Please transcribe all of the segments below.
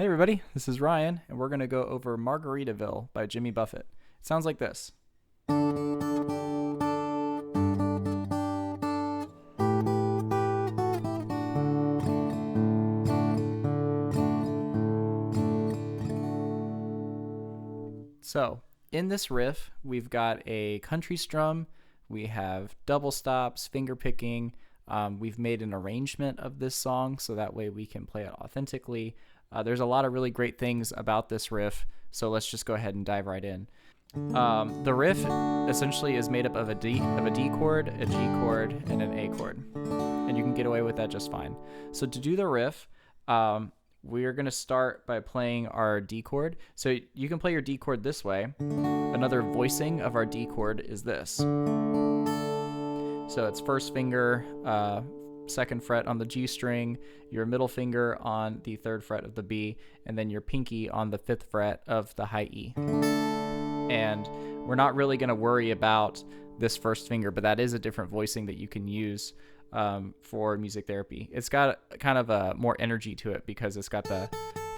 Hey everybody, this is Ryan, and we're going to go over Margaritaville by Jimmy Buffett. It sounds like this. So, in this riff, we've got a country strum, we have double stops, finger picking. We've made an arrangement of this song so that way we can play it authentically. There's a lot of really great things about this riff, so let's just go ahead and dive right in. The riff essentially is made up of a D chord, a G chord, and an A chord, and you can get away with that just fine. So to do the riff, we're going to start by playing our D chord. So you can play your D chord this way. Another voicing of our D chord is this. So it's first finger, second fret on the G string, your middle finger on the third fret of the B, and then your pinky on the fifth fret of the high E. And we're not really going to worry about this first finger, but that is a different voicing that you can use for music therapy. It's got kind of a more energy to it because it's got the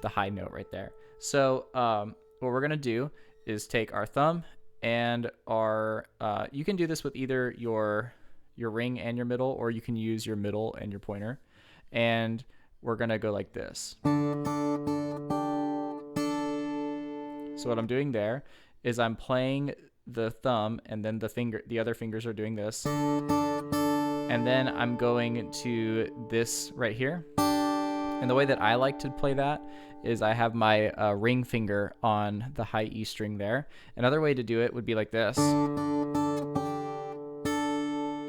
high note right there. So what we're going to do is take our thumb and our, you can do this with either your ring and your middle, or you can use your middle and your pointer. And we're going to go like this. So what I'm doing there is I'm playing the thumb, and then the other fingers are doing this. And then I'm going to this right here. And the way that I like to play that is I have my ring finger on the high E string there. Another way to do it would be like this,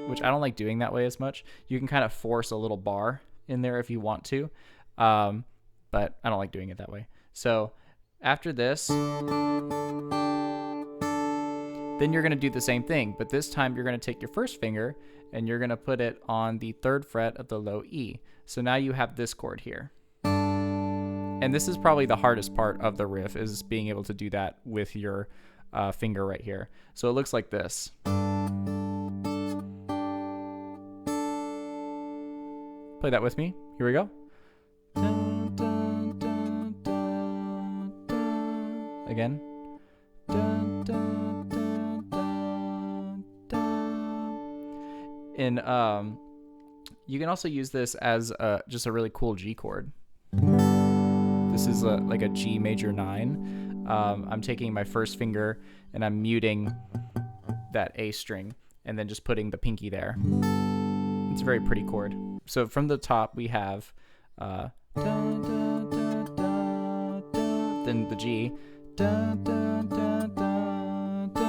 which I don't like doing that way as much. You can kind of force a little bar in there if you want to, but I don't like doing it that way. So after this, then you're going to do the same thing, but this time you're going to take your first finger and you're going to put it on the third fret of the low E. So now you have this chord here. And this is probably the hardest part of the riff, is being able to do that with your finger right here. So it looks like this. Play that with me. Here we go. Dun, dun, dun, dun, dun. Again. Dun, dun, dun, dun, dun. And you can also use this as just a really cool G chord. This is like a G major 9. I'm taking my first finger and I'm muting that A string and then just putting the pinky there. It's a very pretty chord. So from the top we have da, da, da, da, da, then the G, da, da, da, da, da.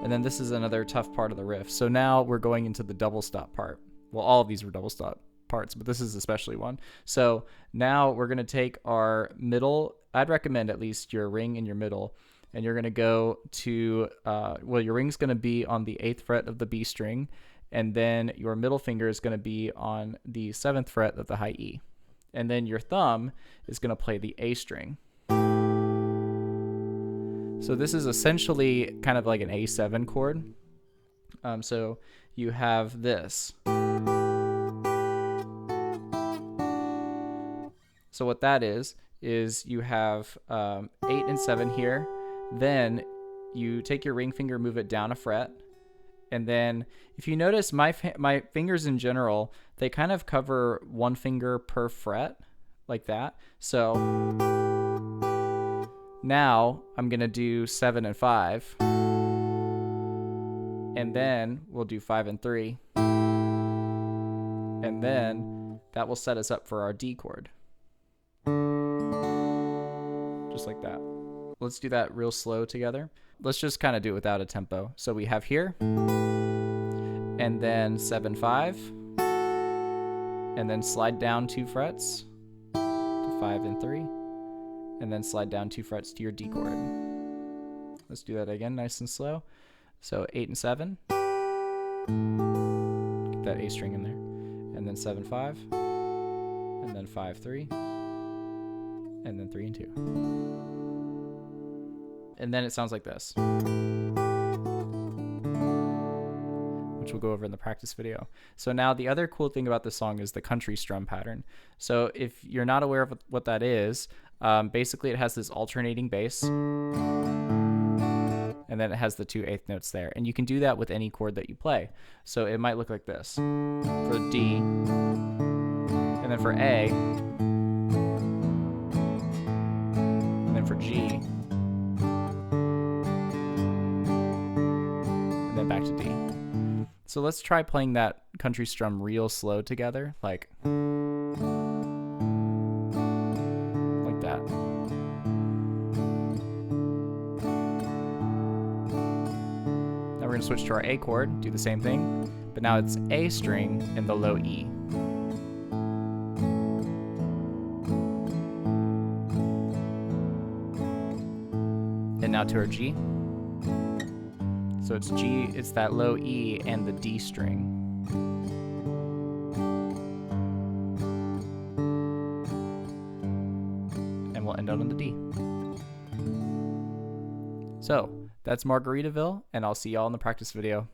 And then this is another tough part of the riff. So now we're going into the double stop part. Well, all of these were double stop parts, but this is especially one. So now we're going to take our middle. I'd recommend at least your ring and your middle, and you're going to go to, well, your ring's going to be on the 8th fret of the B string, and then your middle finger is going to be on the 7th fret of the high E. And then your thumb is going to play the A string. So this is essentially kind of like an A7 chord. So you have this. So what that is you have 8 and 7 here. Then you take your ring finger, move it down a fret. And then if you notice, my fingers in general, they kind of cover one finger per fret, like that. So now I'm going to do 7 and 5. And then we'll do 5 and 3. And then that will set us up for our D chord. Just like that. Let's do that real slow together. Let's just kind of do it without a tempo. So we have here, and then 7, 5, and then slide down 2 frets to 5 and 3, and then slide down 2 frets to your D chord. Let's do that again, nice and slow. So 8 and 7, get that A string in there, and then 7, 5, and then 5, 3, and then 3 and 2. And then it sounds like this, which we'll go over in the practice video. So now the other cool thing about this song is the country strum pattern. So if you're not aware of what that is, Basically, it has this alternating bass, and then it has the 2 eighth notes there. And you can do that with any chord that you play. So it might look like this for D, and then for A, and then for G, and then back to D. So let's try playing that country strum real slow together, like that. Now we're going to switch to our A chord, do the same thing, but now it's A string in the low E. And now to our G. So it's G, it's that low E and the D string. And we'll end out on the D. So that's Margarittaville, and I'll see y'all in the practice video.